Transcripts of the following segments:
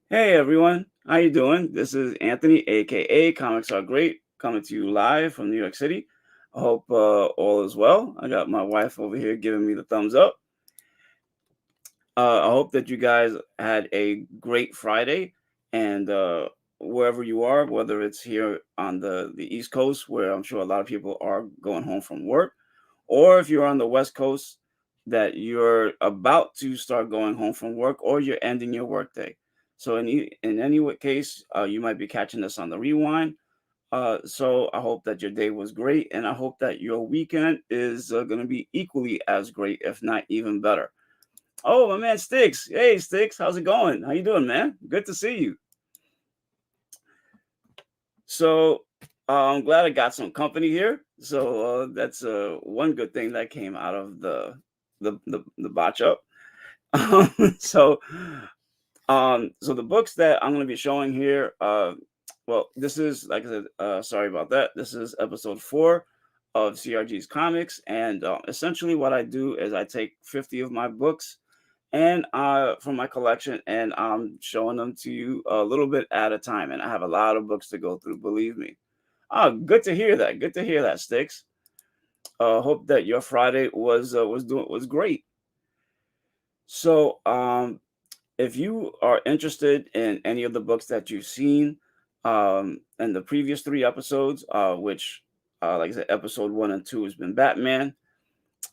Hey everyone, how you doing? This is Anthony, aka Comics Are Great, coming to you live from New York City. I hope all is well. I got my wife over here giving me the thumbs up. I hope that you guys had a great Friday, and wherever you are, whether it's here on the East Coast, where I'm sure a lot of people are going home from work, or if you're on the West Coast, that you're about to start going home from work, or you're ending your workday. So in any case, you might be catching this on the rewind. So I hope that your day was great, and I hope that your weekend is going to be equally as great, if not even better. Oh, my man Sticks. Hey Sticks, how's it going? How you doing, man? Good to see you. So I'm glad I got some company here. So that's one good thing that came out of the botch up. So so the books that I'm going to be showing here, well, this is, like I said, sorry about that. This is episode 4 of CRG's comics, and essentially what I do is I take 50 of my books and from my collection, and I'm showing them to you a little bit at a time. And I have a lot of books to go through, believe me. Oh, good to hear that. Good to hear that, Sticks. Hope that your Friday was great. So, if you are interested in any of the books that you've seen in the previous 3 episodes, which, like I said, episode 1 and 2 has been Batman.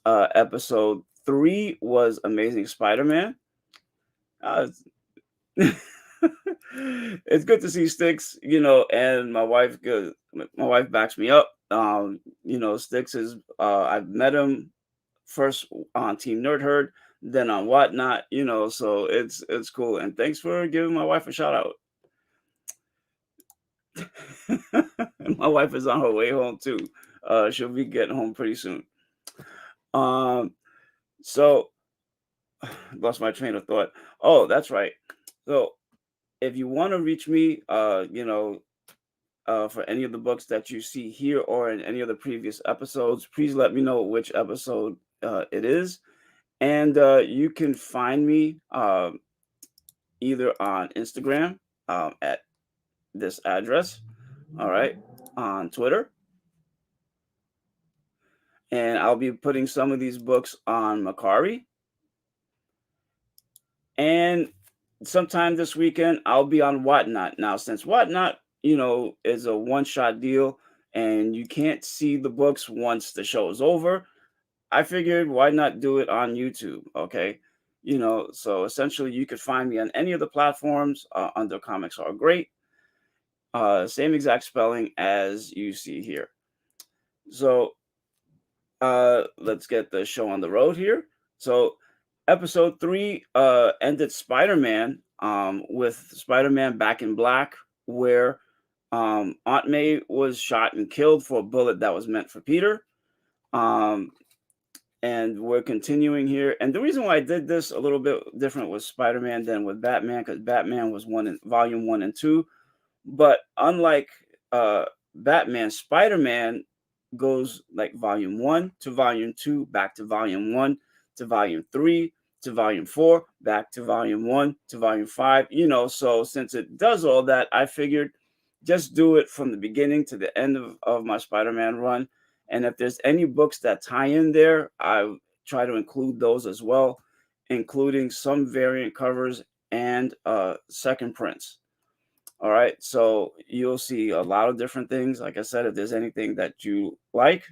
Episode 3 was Amazing Spider-Man. Uh, it's good to see Sticks, and my wife. My wife backs me up. Sticks is. I've met him first on Team Nerd Herd, then on Whatnot. So it's cool. And thanks for giving my wife a shout out. My wife is on her way home too. She'll be getting home pretty soon. Um, so lost my train of thought. Oh, that's right. So if you want to reach me, for any of the books that you see here or in any of the previous episodes, please let me know which episode it is. And you can find me either on Instagram at this address, all right, on Twitter. And I'll be putting some of these books on Macari. And sometime this weekend, I'll be on Whatnot. Now, since Whatnot, is a one-shot deal and you can't see the books once the show is over, I figured why not do it on YouTube, okay? So essentially you could find me on any of the platforms under Comics Are Great. Same exact spelling as you see here. So let's get the show on the road here. So episode 3 ended Spider-Man with Spider-Man Back in Black, where Aunt May was shot and killed for a bullet that was meant for Peter. And we're continuing here. And the reason why I did this a little bit different with Spider-Man than with Batman, because Batman was volume 1 and 2. But unlike Batman, Spider-Man goes like volume 1 to volume 2, back to volume 1 to volume 3 to volume 4, back to volume 1 to volume 5. So since it does all that, I figured just do it from the beginning to the end of my Spider-Man run. And if there's any books that tie in there, I try to include those as well, including some variant covers and second prints. All right, so you'll see a lot of different things. Like I said, if there's anything that you like,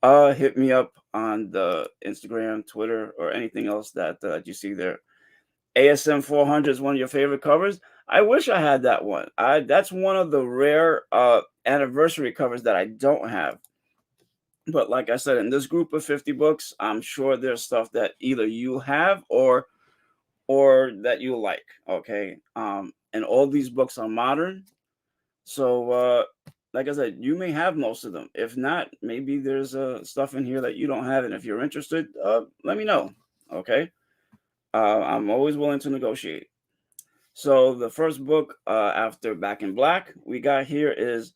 hit me up on the Instagram, Twitter, or anything else that you see there. ASM 400 is one of your favorite covers. I wish I had that one. That's one of the rare anniversary covers that I don't have. But like I said, in this group of 50 books, I'm sure there's stuff that either you have or that you like. Okay. And all these books are modern. So like I said, you may have most of them. If not, maybe there's stuff in here that you don't have. And if you're interested, let me know. Okay. I'm always willing to negotiate. So the first book after Back in Black we got here is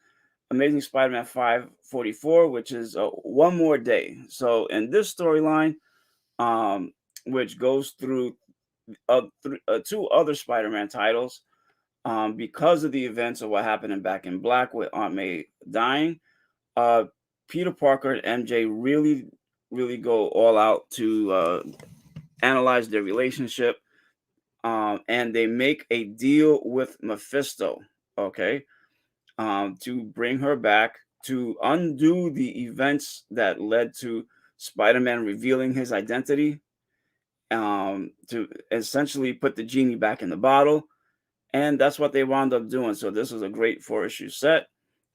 Amazing Spider-Man 544, which is One More Day. So in this storyline, which goes through two other Spider-Man titles. Because of the events of what happened in Back in Black with Aunt May dying, uh, Peter Parker and MJ really go all out to analyze their relationship, and they make a deal with Mephisto, okay, to bring her back to undo the events that led to Spider-Man revealing his identity, to essentially put the genie back in the bottle. And that's what they wound up doing. So this was a great 4-issue set.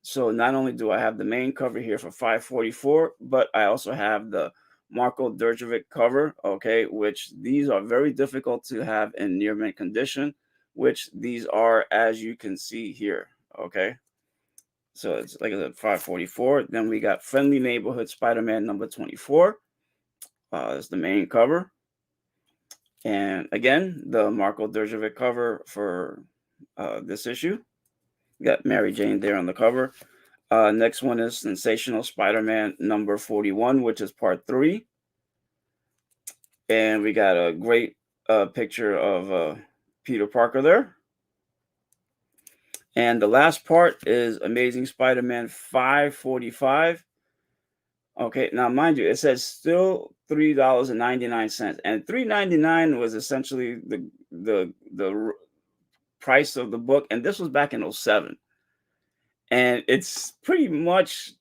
So not only do I have the main cover here for 544, but I also have the Marco Derjovic cover, okay, which these are very difficult to have in near mint condition, which these are, as you can see here, okay. So it's like I said, 544. Then we got Friendly Neighborhood Spider-Man number 24. That's the main cover. And again, the Marco Derjovic cover for this issue. We got Mary Jane there on the cover. Next one is Sensational Spider-Man number 41, which is part 3. And we got a great picture of Peter Parker there. And the last part is Amazing Spider-Man 545. Okay, now mind you, it says still $3.99, and $3.99 was essentially the price of the book, and this was back in 07. And it's pretty much,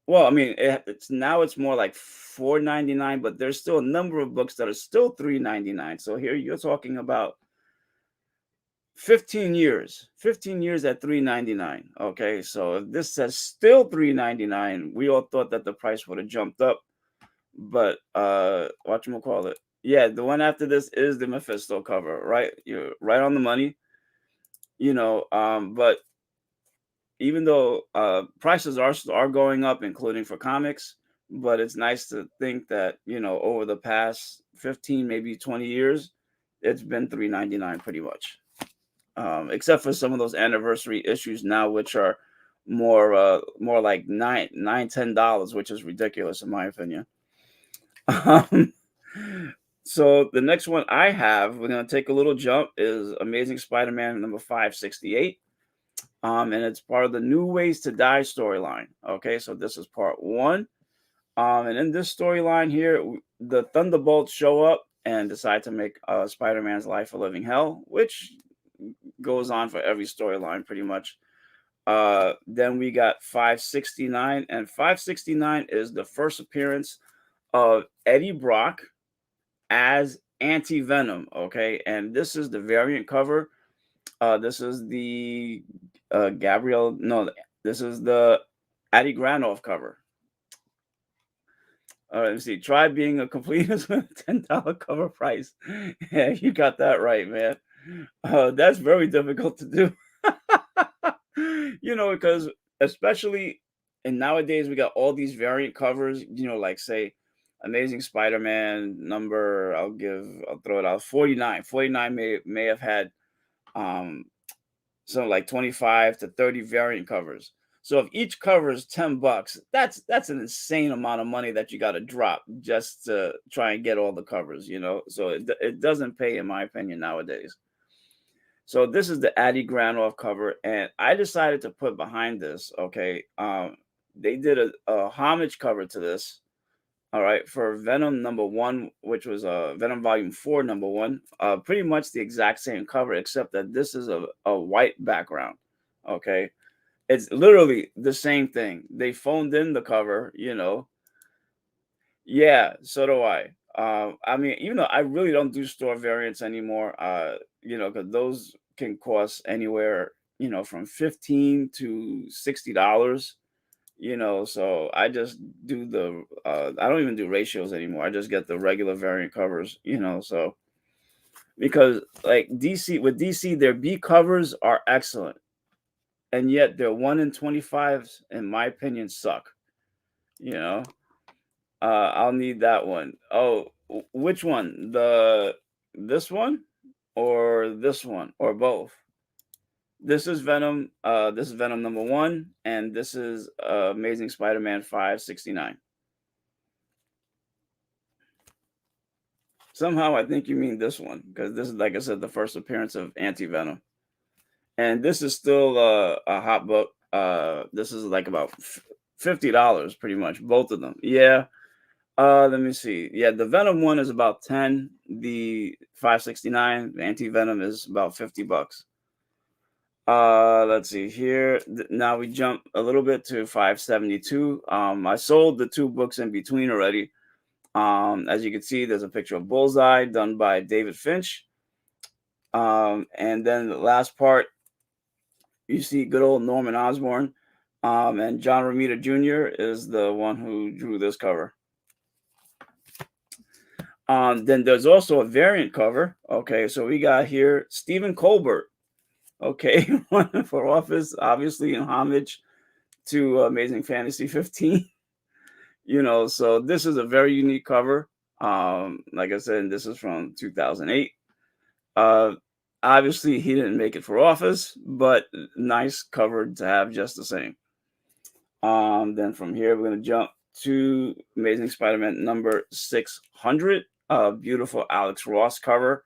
well, I mean, it's now it's more like $4.99, but there's still a number of books that are still $3.99. So here you're talking about 15 years at $3.99. Okay, so if this says still $3.99, we all thought that the price would have jumped up, but whatchamacallit, yeah, the one after this is the Mephisto cover, right? You're right on the money, but even though prices are going up, including for comics, but it's nice to think that over the past 15, maybe 20 years, it's been $3.99 pretty much. Except for some of those anniversary issues now, which are more like $10, which is ridiculous in my opinion. So the next one I have, we're gonna take a little jump, is Amazing Spider-Man number 568. And it's part of the New Ways to Die storyline. Okay, so this is part 1. And in this storyline here, the Thunderbolts show up and decide to make Spider-Man's life a living hell, which goes on for every storyline pretty much. Then we got 569, and 569 is the first appearance of Eddie Brock as Anti-Venom, okay? And this is the variant cover. This is the this is the Adi Granoff cover. All right, let me see. Try being a completist with a $10 cover price. Yeah, you got that right, man. That's very difficult to do. Because especially nowadays we got all these variant covers, like say Amazing Spider-Man number, I'll throw it out, 49. 49 may have had something like 25 to 30 variant covers. So if each cover is $10, that's an insane amount of money that you got to drop just to try and get all the covers, So it doesn't pay, in my opinion, nowadays. So this is the Adi Granoff cover, and I decided to put behind this. Okay, they did a homage cover to this. All right, for Venom number 1, which was Venom Volume 4 number 1, pretty much the exact same cover, except that this is a white background. Okay, it's literally the same thing. They phoned in the cover, Yeah, so do I. I mean, even though I really don't do store variants anymore, because those can cost anywhere, from $15 to $60. So I just do I don't even do ratios anymore. I just get the regular variant covers, so because like DC, their B covers are excellent, and yet their 1 in 25s, in my opinion, suck. I'll need that one. Oh, which one? This one or this one or both? This is Venom. This is Venom number 1, and this is Amazing Spider-Man 569. Somehow I think you mean this one, because this is, like I said, the first appearance of Anti-Venom. And this is still a hot book. This is like about $50 pretty much, both of them. Yeah. Let me see. Yeah, the Venom one is about 10. The 569, the Anti-Venom is about $50. Let's see here. Now we jump a little bit to 572. I sold the two books in between already. As you can see, there's a picture of Bullseye done by David Finch. And then the last part, you see good old Norman Osborn. And John Romita Jr. is the one who drew this cover. Then there's also a variant cover. Okay, so we got here Stephen Colbert. Okay, running for office, obviously in homage to Amazing Fantasy 15. So this is a very unique cover. Like I said, this is from 2008. Obviously, he didn't make it for office, but nice cover to have just the same. Then from here, we're going to jump to Amazing Spider-Man number 600. Beautiful Alex Ross cover.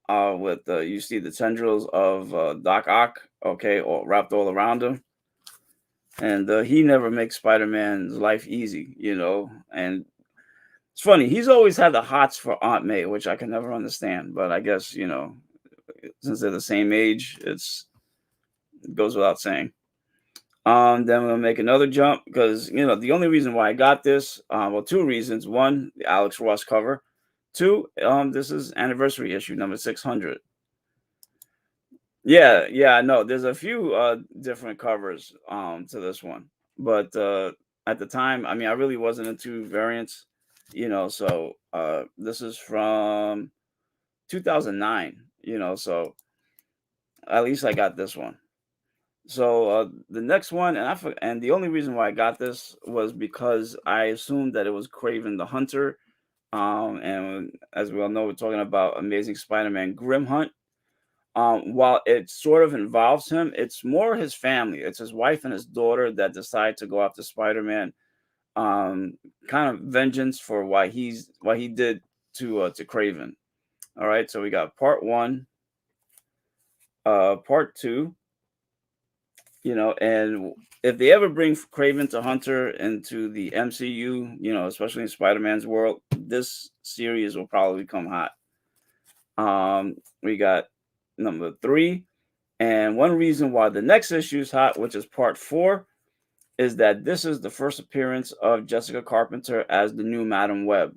With you see the tendrils of Doc Ock, okay, all wrapped all around him. And he never makes Spider-Man's life easy, And it's funny, he's always had the hots for Aunt May, which I can never understand. But I guess, since they're the same age, it goes without saying. Then we'll make another jump because, the only reason why I got this, well, two reasons. One, the Alex Ross cover. Two, this is anniversary issue number 600. Yeah, I know. There's a few different covers to this one. But at the time, I mean, I really wasn't into variants, so this is from 2009, so at least I got this one. So the next one, and the only reason why I got this was because I assumed that it was Kraven the Hunter. And as we all know, we're talking about Amazing Spider-Man Grim Hunt. While it sort of involves him, it's more his family. It's his wife and his daughter that decide to go after Spider-Man. Kind of vengeance for what he did to Kraven. All right, so we got part one, part two. And if they ever bring Kraven to Hunter into the MCU, especially in Spider-Man's world, this series will probably come hot. We got number 3. And one reason why the next issue is hot, which is part 4, is that this is the first appearance of Jessica Carpenter as the new Madam Web.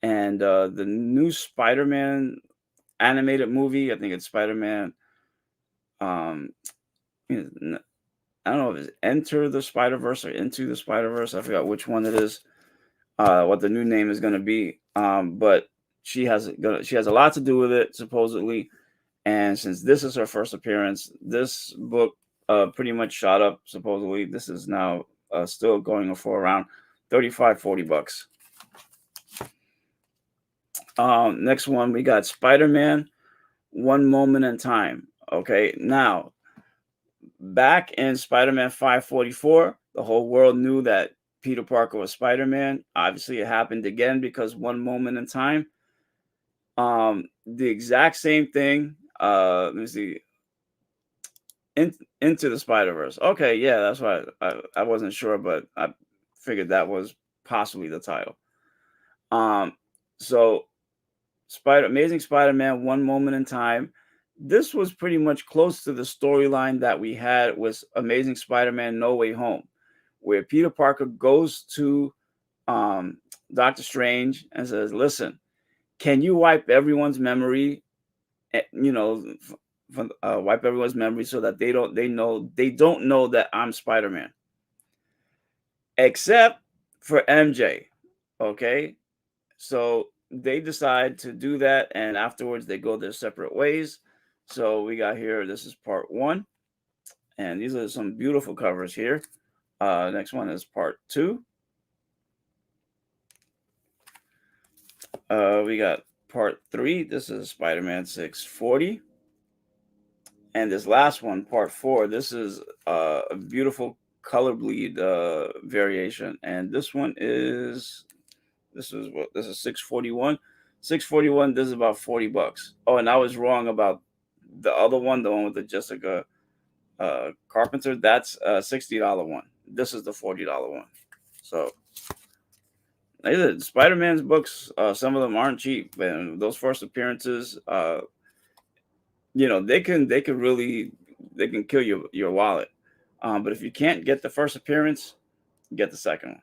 And the new Spider-Man animated movie, I think it's Spider-Man, I don't know if it's Enter the Spider-Verse or Into the Spider-Verse. I forgot which one it is, what the new name is going to be. But she has a lot to do with it, supposedly. And since this is her first appearance, this book pretty much shot up, supposedly. This is now still going for around $35-40. Next one, we got Spider-Man, One Moment in Time. Okay, now, back in Spider-Man 544, the whole world knew that Peter Parker was Spider-Man. Obviously, it happened again because One Moment in Time. The exact same thing. Let me see. Into the Spider-Verse. Okay, yeah, that's why I wasn't sure, but I figured that was possibly the title. So Amazing Spider-Man, One Moment in Time. This was pretty much close to the storyline that we had with Amazing Spider-Man No Way Home, where Peter Parker goes to Doctor Strange and says, listen, can you wipe everyone's memory, wipe everyone's memory so that they don't know that I'm Spider-Man, except for MJ. Okay, so they decide to do that, and afterwards they go their separate ways. So we got here, this is part 1, and these are some beautiful covers here. Next one is part 2. We got part 3. This is Spider-Man 640. And this last one, part 4, this is a beautiful color bleed variation. And this one is, this is 641. 641. This is about $40. Oh, and I was wrong about the other one, the one with the Jessica Carpenter. That's a $60 one. This is the $40 one. So Spider-Man's books, some of them aren't cheap, and those first appearances, they can really they can kill your wallet. But if you can't get the first appearance, get the second one.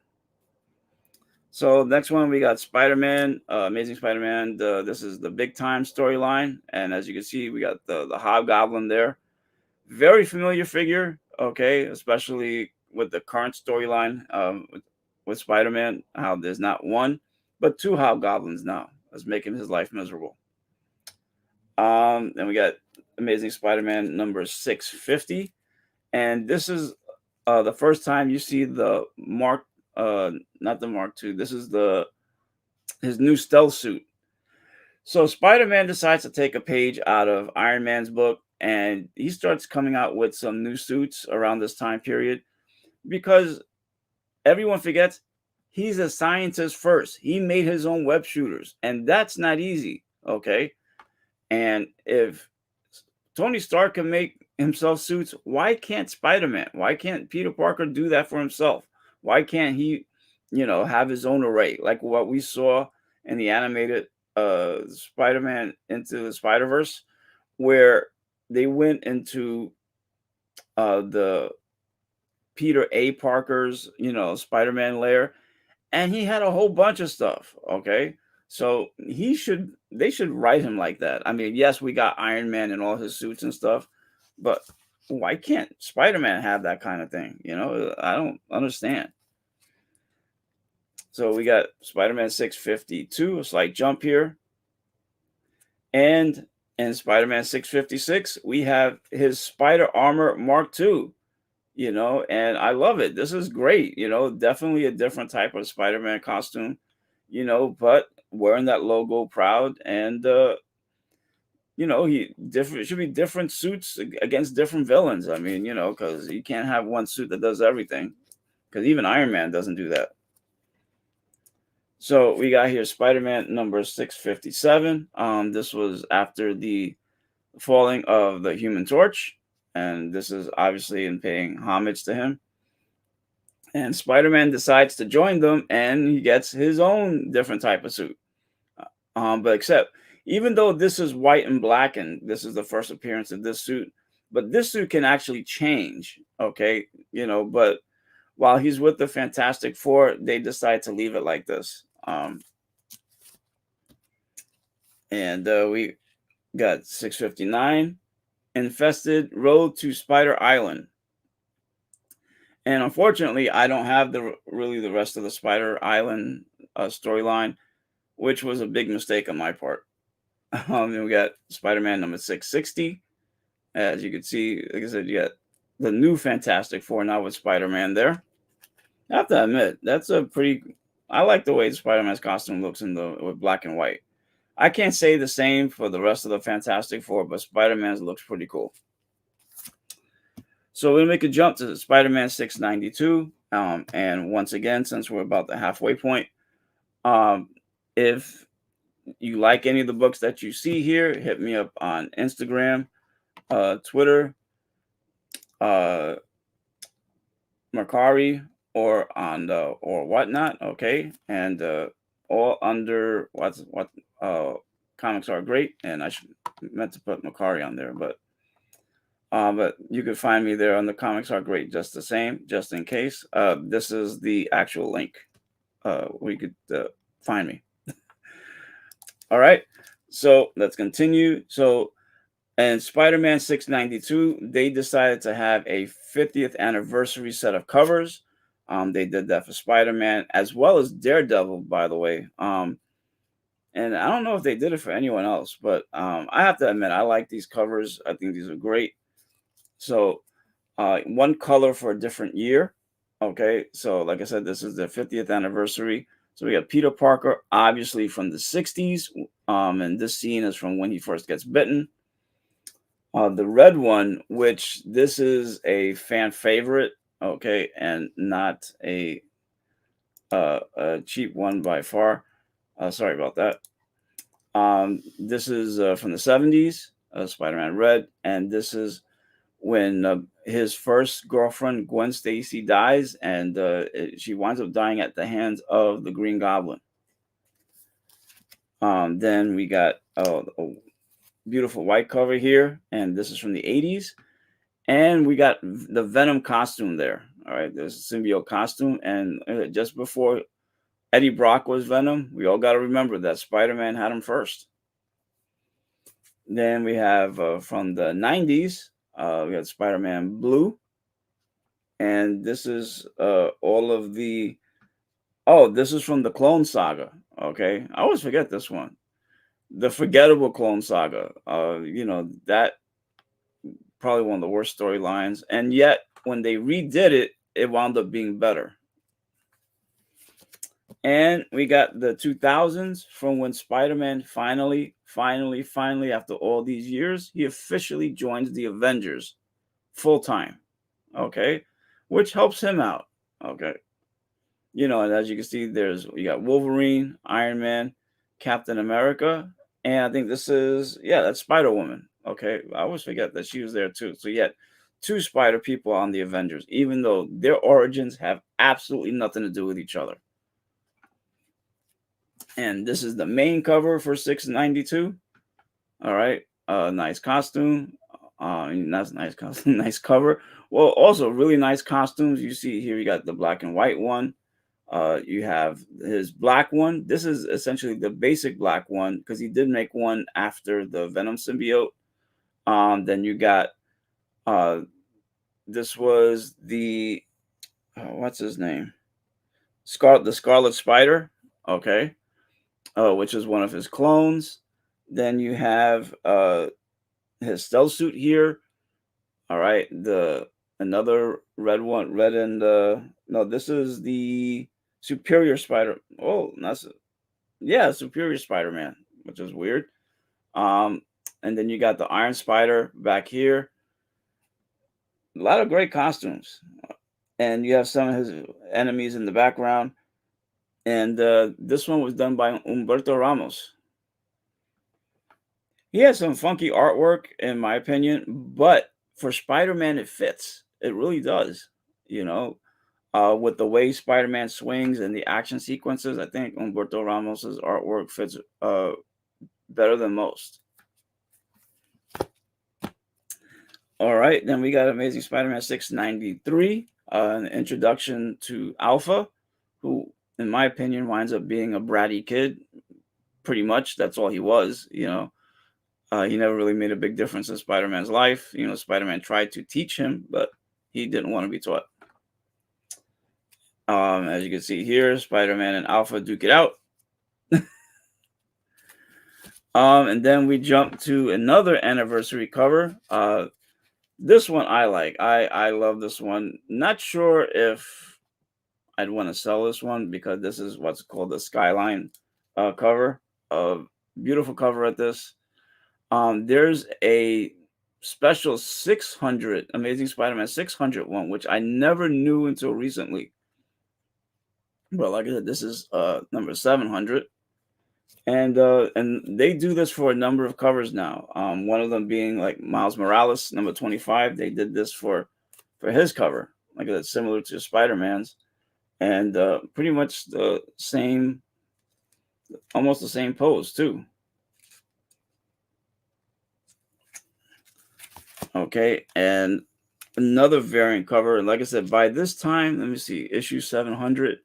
So next one we got Spider-Man, Amazing Spider-Man. This is the big time storyline, and as you can see, we got the Hobgoblin there. Very familiar figure, okay, especially with the current storyline with Spider-Man. How there's not one, but two Hobgoblins now. That's making his life miserable. Then we got Amazing Spider-Man number 650, and this is the first time you see the Mark, not the Mark II. This is his new stealth suit. So Spider-Man decides to take a page out of Iron Man's book, and he starts coming out with some new suits around this time period because everyone forgets he's a scientist first. He made his own web shooters, and that's not easy, okay? And if Tony Stark can make himself suits, why can't Spider-Man? Why can't Peter Parker do that for himself? Why can't he, have his own array like what we saw in the animated Spider-Man Into the Spider-Verse, where they went into the Peter A. Parker's, Spider-Man lair, and he had a whole bunch of stuff. Okay. So they should write him like that. I mean, yes, we got Iron Man and all his suits and stuff, but why can't Spider-Man have that kind of thing? I don't understand. So we got Spider-Man 652, a slight jump here. And in Spider-Man 656, we have his Spider Armor Mark II, and I love it. This is great, definitely a different type of Spider-Man costume, but wearing that logo proud, and he different should be different suits against different villains. I mean, because you can't have one suit that does everything, because even Iron Man doesn't do that. So we got here Spider-Man number 657. This was after the falling of the Human Torch, and this is obviously in paying homage to him. And Spider-Man decides to join them, and he gets his own different type of suit. But except, even though this is white and black, and this is the first appearance of this suit, but this suit can actually change, okay? But while he's with the Fantastic Four, they decide to leave it like this. And we got 659, Infested Road to Spider Island. And unfortunately, I don't have the rest of the Spider Island storyline, which was a big mistake on my part. Then we got Spider-Man number 660. As you can see, like I said, you got the new Fantastic Four now with Spider-Man there. I have to admit, I like the way Spider-Man's costume looks with black and white. I can't say the same for the rest of the Fantastic Four, but Spider-Man's looks pretty cool. So we'll make a jump to Spider-Man 692. And once again, since we're about the halfway point, if you like any of the books that you see here, hit me up on Instagram, Twitter, Mercari, or whatnot. Okay, and all under Comics Are Great, and I meant to put Mercari on there, but you can find me there on the Comics Are Great just the same, just in case. This is the actual link where you could find me. All right, so let's continue. So, and Spider-Man 692, they decided to have a 50th anniversary set of covers. They did that for Spider-Man as well as Daredevil, by the way. And I don't know if they did it for anyone else, but I have to admit, I like these covers. I think these are great. So one color for a different year. Okay, so like I said, this is the 50th anniversary. So we got Peter Parker, obviously from the 60s. And this scene is from when he first gets bitten. The red one, which this is a fan favorite, okay, and not a cheap one by far. Sorry about that. This is from the 70s, Spider-Man Red, and this is when his first girlfriend, Gwen Stacy, dies, and she winds up dying at the hands of the Green Goblin. Then we got a beautiful white cover here, and this is from the 80s. And we got the Venom costume there. All right, there's a symbiote costume, and just before Eddie Brock was Venom, we all got to remember that Spider-Man had him first. Then we have from the 90s, we got Spider-Man Blue. And this is all of the... Oh, this is from the Clone Saga. Okay, I always forget this one. The forgettable Clone Saga. That probably one of the worst storylines. And yet, when they redid it, it wound up being better. And we got the 2000s, from when Spider-Man finally, after all these years, he officially joins the Avengers full time. Okay, which helps him out. Okay, and as you can see, you got Wolverine, Iron Man, Captain America, and I think this is, that's Spider-Woman. Okay, I always forget that she was there too. So yet, 2 Spider people on the Avengers, even though their origins have absolutely nothing to do with each other. And this is the main cover for 692. All right, nice costume. That's nice costume, nice cover. Well, also really nice costumes. You see here, you got the black and white one. You have his black one. This is essentially the basic black one, because he did make one after the Venom symbiote. Then you got this was the what's his name? The Scarlet Spider. Okay, which is one of his clones. Then you have his stealth suit here. All right, another red one, red and no, this is the Superior Spider. Oh, Superior Spider-Man, which is weird. And then you got the Iron Spider back here. A lot of great costumes, and you have some of his enemies in the background. And this one was done by Humberto Ramos. He has some funky artwork, in my opinion, but for Spider-Man, it fits. It really does. With the way Spider-Man swings and the action sequences, I think Humberto Ramos's artwork fits better than most. All right, then we got Amazing Spider-Man 693, an introduction to Alpha, who, in my opinion, winds up being a bratty kid. Pretty much, that's all he was. He never really made a big difference in Spider-Man's life. Spider-Man tried to teach him, but he didn't want to be taught. As you can see here, Spider-Man and Alpha duke it out. And then we jump to another anniversary cover. This one I like. I love this one. Not sure if I'd want to sell this one, because this is what's called the Skyline cover. Beautiful cover at this. There's a special 600 Amazing Spider-Man 600 one, which I never knew until recently. But like I said, this is number 700, and they do this for a number of covers now. One of them being like Miles Morales, number 25. They did this for his cover, like that's similar to Spider-Man's, and pretty much the same, almost the same pose too. Okay, and another variant cover. And like I said, by this time, let me see, issue 700.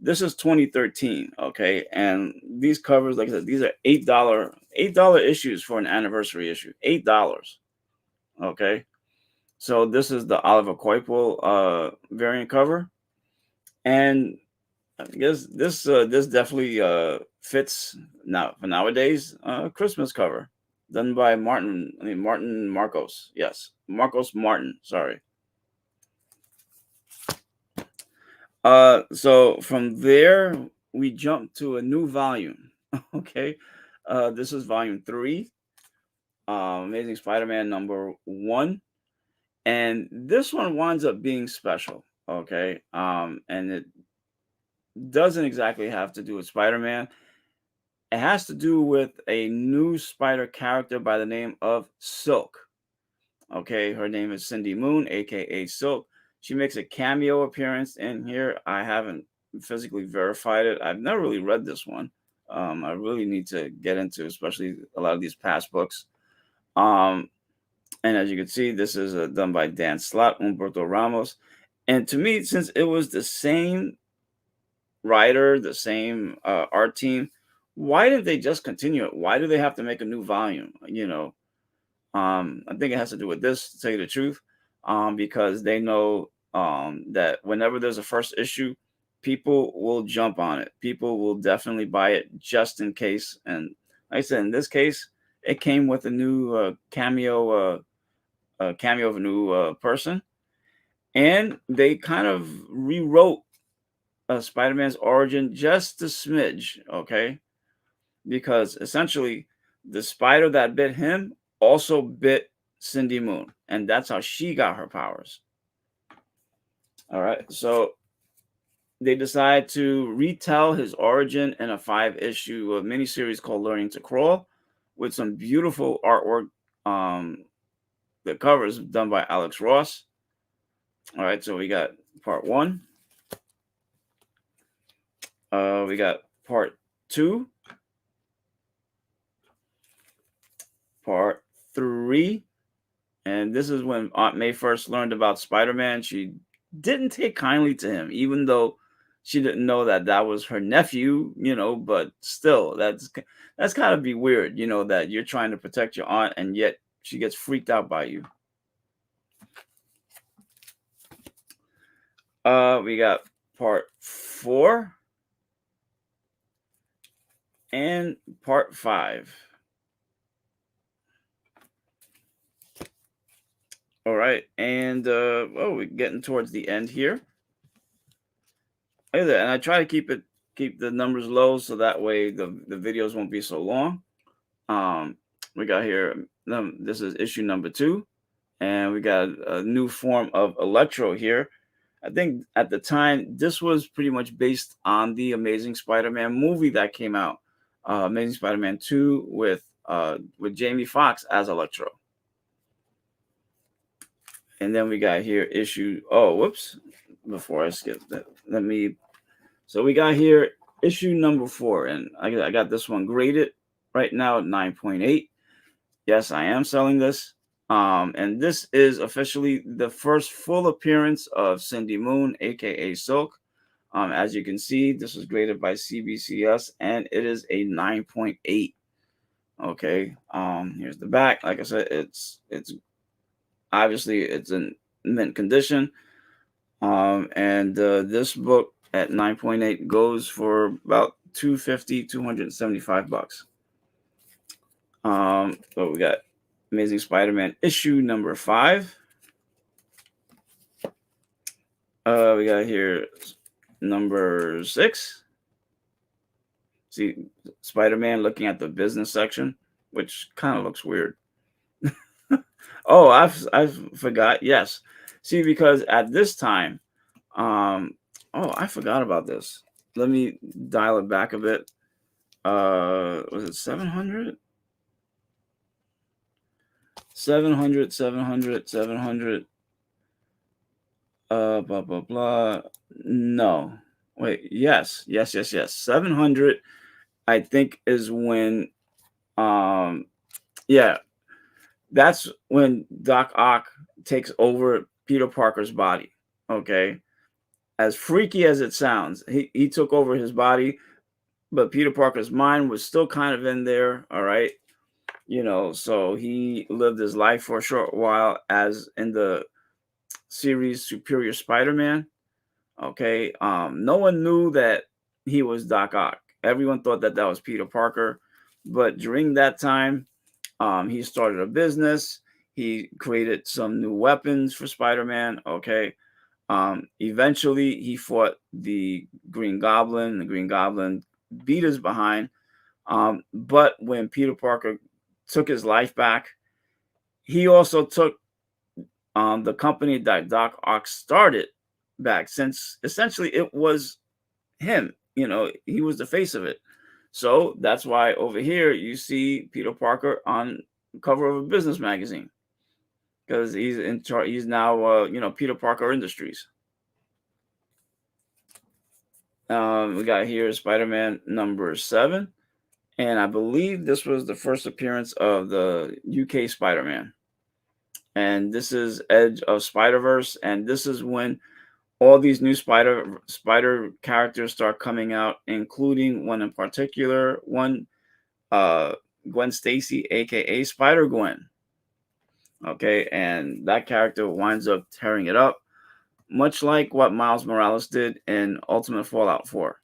This is 2013. Okay, and these covers, like I said, these are $8 issues for an anniversary issue. $8. Okay, so this is the Oliver Coipel variant cover, and I guess this definitely fits now for nowadays. Christmas cover. Done by Martin Marcos. Yes, Marcos Martin. Sorry. So from there, we jump to a new volume. Okay. This is volume 3. Amazing Spider-Man number 1. And this one winds up being special. Okay. And it doesn't exactly have to do with Spider-Man. It has to do with a new spider character by the name of Silk. Okay, her name is Cindy Moon, aka Silk. She makes a cameo appearance in here. I haven't physically verified it. I've never really read this one. I really need to get into, especially a lot of these past books. Um, and as you can see, this is done by Dan Slott, Humberto Ramos. And to me, since it was the same writer, the same art team, why didn't they just continue it? Why do they have to make a new volume? I think it has to do with this, to tell you the truth, because they know that whenever there's a first issue, people will jump on it. People will definitely buy it just in case. And like I said, in this case, it came with a new cameo of a new person, and they kind of rewrote Spider-Man's origin just a smidge, okay? Because essentially, the spider that bit him also bit Cindy Moon, and that's how she got her powers. All right, so they decide to retell his origin in a 5-issue miniseries called Learning to Crawl, with some beautiful artwork. The cover is done by Alex Ross. All right, so we got part 1. We got part 2. Part 3. And this is when Aunt May first learned about Spider-Man. She didn't take kindly to him, even though she didn't know that that was her nephew, but still, that's gotta be weird, that you're trying to protect your aunt and yet she gets freaked out by you. We got part 4 and part 5. All right, and we're getting towards the end here. And I try to keep the numbers low so that way the videos won't be so long. We got here. This is issue number 2, and we got a new form of Electro here. I think at the time this was pretty much based on the Amazing Spider-Man movie that came out, Amazing Spider-Man 2 with Jamie Foxx as Electro. And then we got here issue. Oh, whoops! Before I skip that, So we got here issue number 4, and I got this one graded right now at 9.8. Yes, I am selling this. And this is officially the first full appearance of Cindy Moon, aka Silk. As you can see, this was graded by CBCS, and it is a 9.8. Okay. Here's the back. Like I said, it's obviously it's in mint condition. And this book at 9.8 goes for about $275. So we got Amazing Spider-Man issue number 5. We got here number 6. See Spider-Man looking at the business section, which kind of looks weird. Oh, I forgot. Yes. See, because at this time, oh, I forgot about this. Let me dial it back a bit. Was it 700? 700. Blah, blah, blah. No. Wait, yes. 700, I think, is when, yeah, that's when Doc Ock takes over Peter Parker's body. Okay. As freaky as it sounds, he took over his body, but Peter Parker's mind was still kind of in there. All right. So he lived his life for a short while as in the series Superior Spider-Man. Okay. No one knew that he was Doc Ock. Everyone thought that was Peter Parker. But during that time, he started a business. He created some new weapons for Spider-Man. Okay. Eventually, he fought the Green Goblin. The Green Goblin beat his behind. But when Peter Parker took his life back, he also took the company that Doc Ock started back, since essentially it was him. He was the face of it. So that's why over here you see Peter Parker on the cover of a business magazine, because he's in charge. He's now, Peter Parker Industries. We got here Spider-Man number 7, and I believe this was the first appearance of the UK Spider-Man. And this is Edge of Spider-Verse, and this is when all these new spider characters start coming out, including one in particular, Gwen Stacy, aka Spider-Gwen. Okay, and that character winds up tearing it up, much like what Miles Morales did in Ultimate Fallout 4.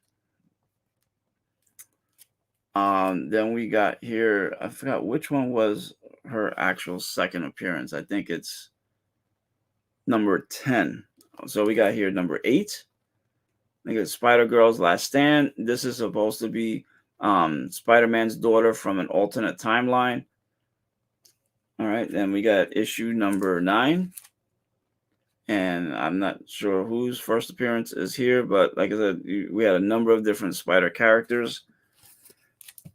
Then we got here, I forgot which one was her actual second appearance. I think it's number 10. So we got here number 8. I think it's Spider-Girl's Last Stand. This is supposed to be Spider-Man's daughter from an alternate timeline. All right, then we got issue number 9. And I'm not sure whose first appearance is here, but like I said, we had a number of different Spider characters.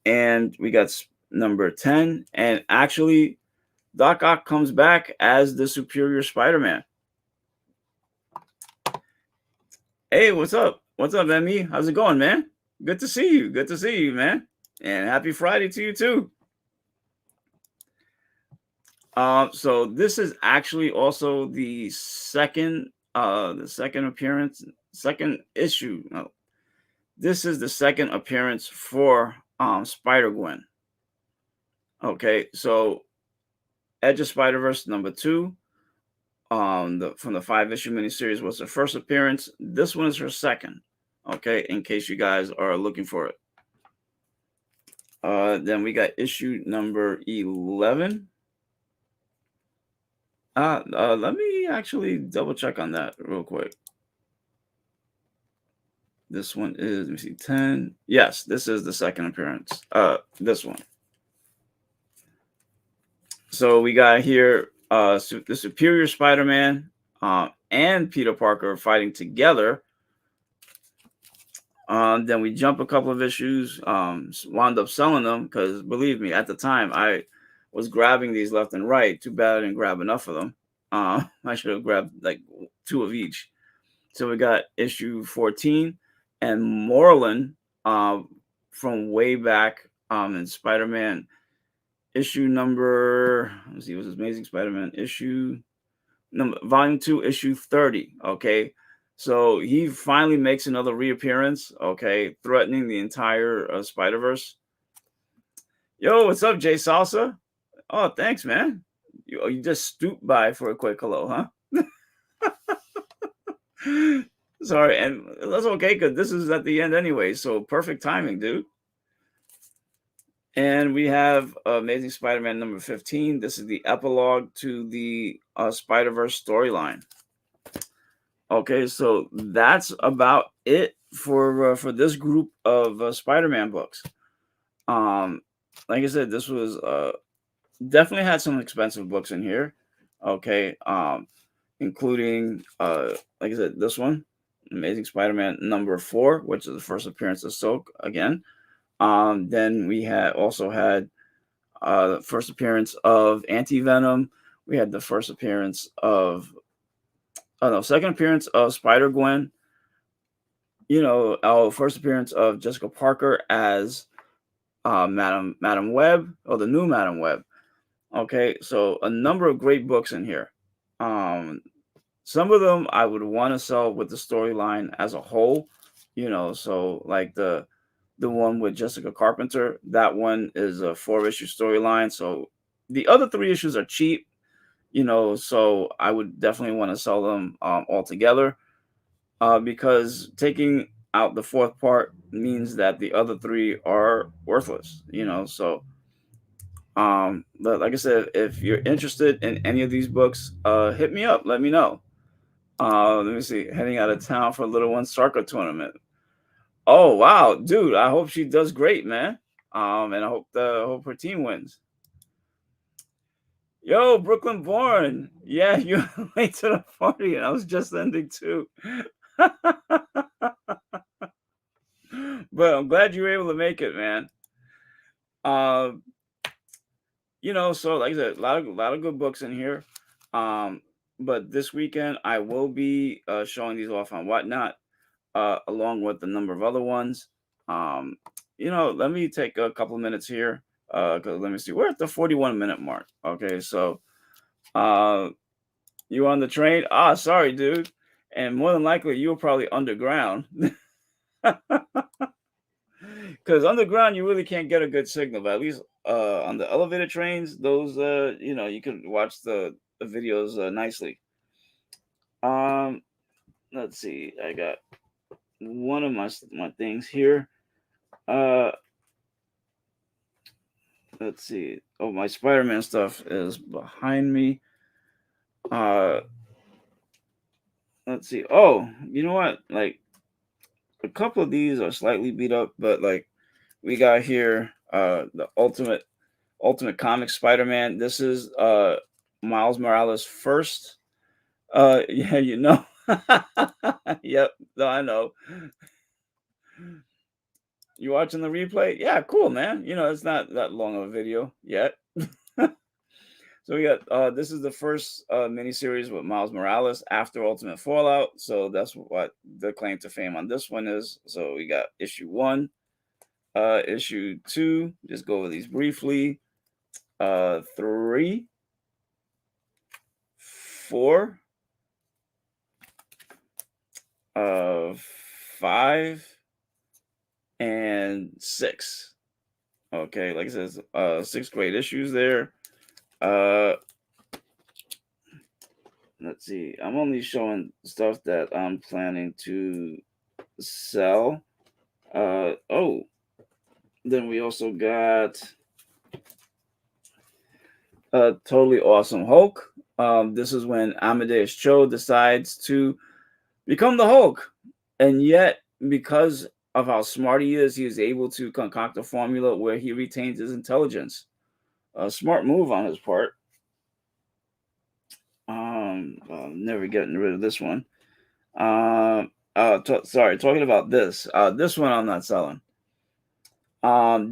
And we got number 10. And actually, Doc Ock comes back as the Superior Spider-Man. Hey, what's up? What's up, Emmy? How's it going, man? Good to see you. Good to see you, man. And happy Friday to you, too. So this is actually also the second appearance, second issue. No, this is the second appearance for Spider-Gwen. Okay, so Edge of Spider-Verse number 2, from the 5-issue miniseries was her first appearance. This one is her second. Okay, in case you guys are looking for it. Then we got issue number 11. Let me actually double check on that real quick. This one is, let me see, 10. Yes, this is the second appearance. This one. So we got here the Superior Spider-Man and Peter Parker fighting together. Then we jump a couple of issues, wound up selling them because, believe me, at the time I was grabbing these left and right. Too bad I didn't grab enough of them. I should have grabbed like 2 of each. So we got issue 14 and Moreland from way back in Spider-Man issue number, let's see, it was Amazing Spider-Man issue number, volume 2, issue 30. Okay, so he finally makes another reappearance. Okay, threatening the entire Spider-Verse. Yo, what's up, Jay Salsa? Oh, thanks, man. You just stooped by for a quick hello, huh? Sorry, and that's okay because this is at the end anyway, so perfect timing, dude. And we have Amazing Spider-Man number 15. This is the epilogue to the Spider-Verse storyline. Okay, so that's about it for this group of Spider-Man books. Like I said, this was definitely had some expensive books in here. Okay, including like I said, this one, Amazing Spider-Man number 4, which is the first appearance of Silk again. Then we also had the first appearance of Anti-Venom. We had the first appearance of second appearance of Spider-Gwen. Our first appearance of Jessica Parker as Madam Web, or the new Madam Web. Okay, so a number of great books in here. Some of them I would want to sell with the storyline as a whole. So like the one with Jessica Carpenter, that one is a 4-issue storyline. So the other 3 issues are cheap, so I would definitely want to sell them all together, because taking out the 4th part means that the other 3 are worthless, so but like I said, if you're interested in any of these books, hit me up, let me know. Let me see, heading out of town for a little one Sarko tournament. Oh wow, dude! I hope she does great, man. And I hope her team wins. Yo, Brooklyn Born. Yeah, you're late to the party, and I was just ending too. But I'm glad you were able to make it, man. Uh, so like I said, a lot of good books in here. Um, but this weekend I will be showing these off on Whatnot, along with a number of other ones. Um, let me take a couple of minutes here. Cause let me see, we're at the 41-minute mark. Okay, so uh, you on the train? Ah, sorry, dude. And more than likely, you were probably underground. Because underground, you really can't get a good signal. But at least on the elevated trains, those you can watch the videos nicely. Um, let's see. I got one of my things here. Uh, let's see. Oh, my Spider-Man stuff is behind me. Uh, let's see. Oh, you know what? Like a couple of these are slightly beat up, but like we got here the Ultimate Comics Spider-Man. This is Miles Morales' first. Yeah, Yep, no, I know. You watching the replay? Yeah, cool, man. It's not that long of a video yet. So we got this is the first miniseries with Miles Morales after Ultimate Fallout. So that's what the claim to fame on this one is. So we got issue 1, issue 2. Just go over these briefly. 3, 4, 5, and 6. Okay, like I said, 6 great issues there. Let's see. I'm only showing stuff that I'm planning to sell. Oh, then we also got Totally Awesome Hulk. This is when Amadeus Cho decides to become the Hulk, and yet because of how smart he is able to concoct a formula where he retains his intelligence. A smart move on his part. Never getting rid of this one. Sorry, talking about this. This one I'm not selling.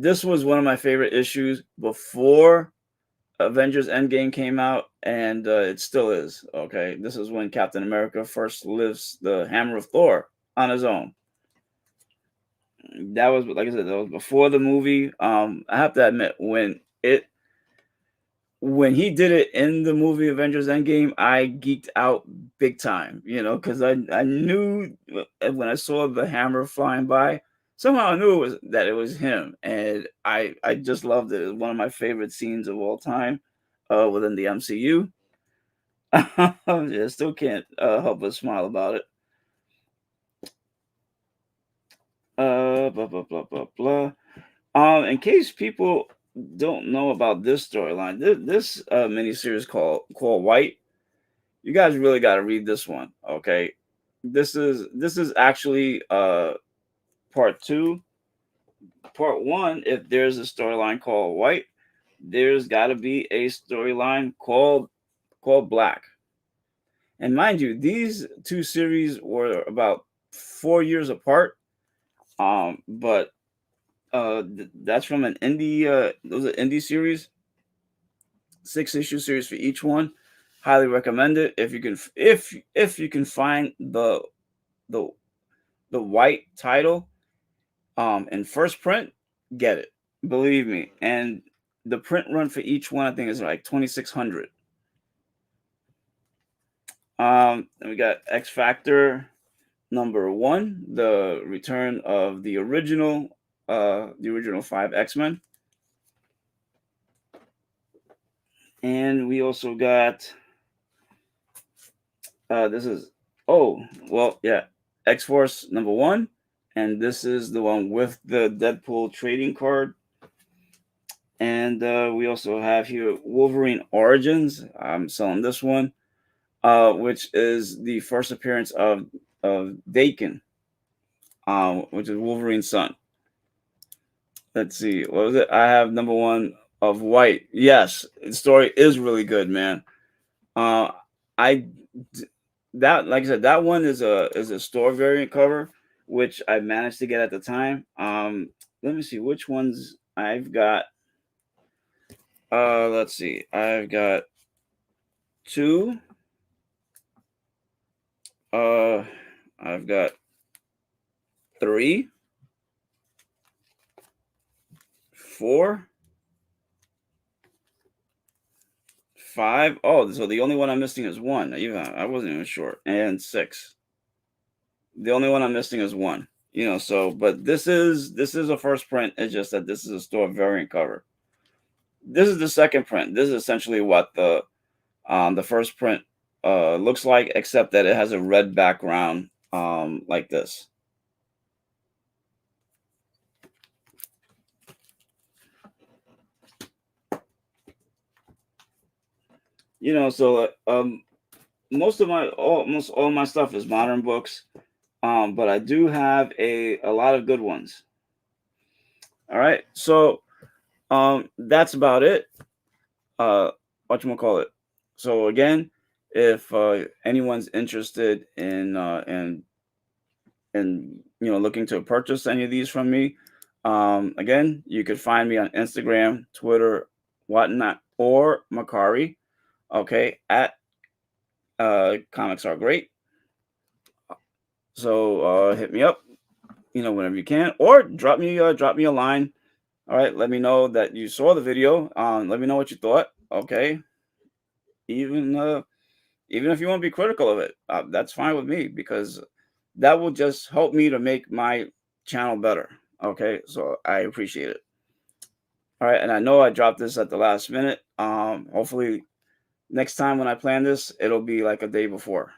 This was one of my favorite issues before Avengers Endgame came out, and it still is. Okay, this is when Captain America first lifts the hammer of Thor on his own. That was, like I said, that was before the movie. I have to admit, when he did it in the movie Avengers Endgame, I geeked out big time, because I knew when I saw the hammer flying by, somehow I knew it was him, and I just loved it. It was one of my favorite scenes of all time within the MCU. I still can't help but smile about it. Blah blah blah blah blah. In case people don't know about this storyline, this miniseries called White, you guys really got to read this one. Okay, this is actually part 2. Part 1, if there's a storyline called White, there's got to be a storyline called Black. And mind you, these two series were about 4 years apart. But that's from an indie. Those are indie series, 6-issue series for each one. Highly recommend it if you can. If you can find the White title, in first print, get it. Believe me. And the print run for each one, I think, is like 2,600. Then we got X Factor number 1, the return of the original 5 X-Men. And we also got this is X-Force number 1, and this is the one with the Deadpool trading card. And we also have here Wolverine Origins. I'm selling this one, which is the first appearance of Dakin, which is Wolverine's son. Let's see, what was it? I have number 1 of White. Yes, the story is really good, man. I that like I said, that one is a store variant cover, which I managed to get at the time. Let me see which ones I've got. Let's see. I've got 2. I've got 3, 4, 5. Oh, so the only one I'm missing is 1. Even I wasn't even sure. And 6. The only one I'm missing is 1. So but this is a first print. It's just that this is a store variant cover. This is the second print. This is essentially what the first print looks like, except that it has a red background like this. So almost all my stuff is modern books, but I do have a lot of good ones. All right, so that's about it. Whatchamacallit. So again, if anyone's interested in looking to purchase any of these from me, again, you could find me on Instagram, Twitter, whatnot, or Macari. Okay, at ComicsRGreat. So hit me up, whenever you can, or drop me a line. All right, let me know that you saw the video. Let me know what you thought. Okay, even if you want to be critical of it, that's fine with me, because that will just help me to make my channel better. Okay, so I appreciate it. All right, and I know I dropped this at the last minute. Hopefully next time when I plan this, it'll be like a day before.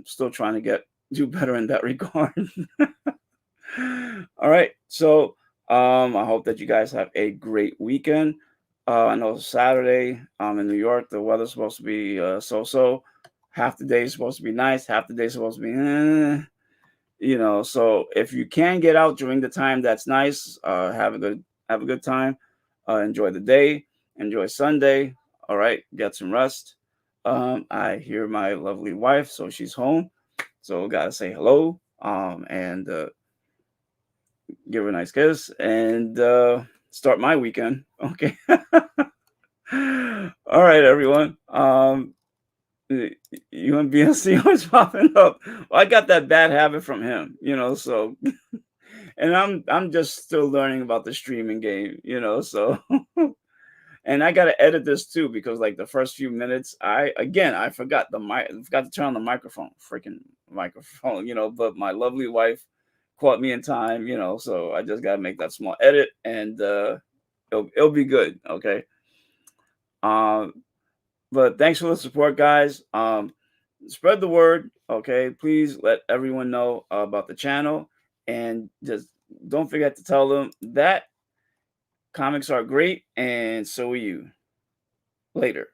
Still trying to do better in that regard. All right, so I hope that you guys have a great weekend. I know Saturday in New York, the weather's supposed to be so-so. Half the day is supposed to be nice, half the day is supposed to be so if you can get out during the time that's nice, have a good time. Enjoy the day, enjoy Sunday. All right, get some rest. I hear my lovely wife, so she's home. So gotta say hello, and give her a nice kiss, and start my weekend. Okay. All right, everyone. UMBSC always popping up. Well, I got that bad habit from him, so and I'm just still learning about the streaming game, so and I gotta edit this too, because like the first few minutes, I forgot to turn on the microphone, freaking microphone, but my lovely wife caught me in time, so I just gotta make that small edit, and it'll be good. Okay. But thanks for the support, guys. Spread the word. Okay, please let everyone know about the channel, and just don't forget to tell them that comics are great, and so are you. Later.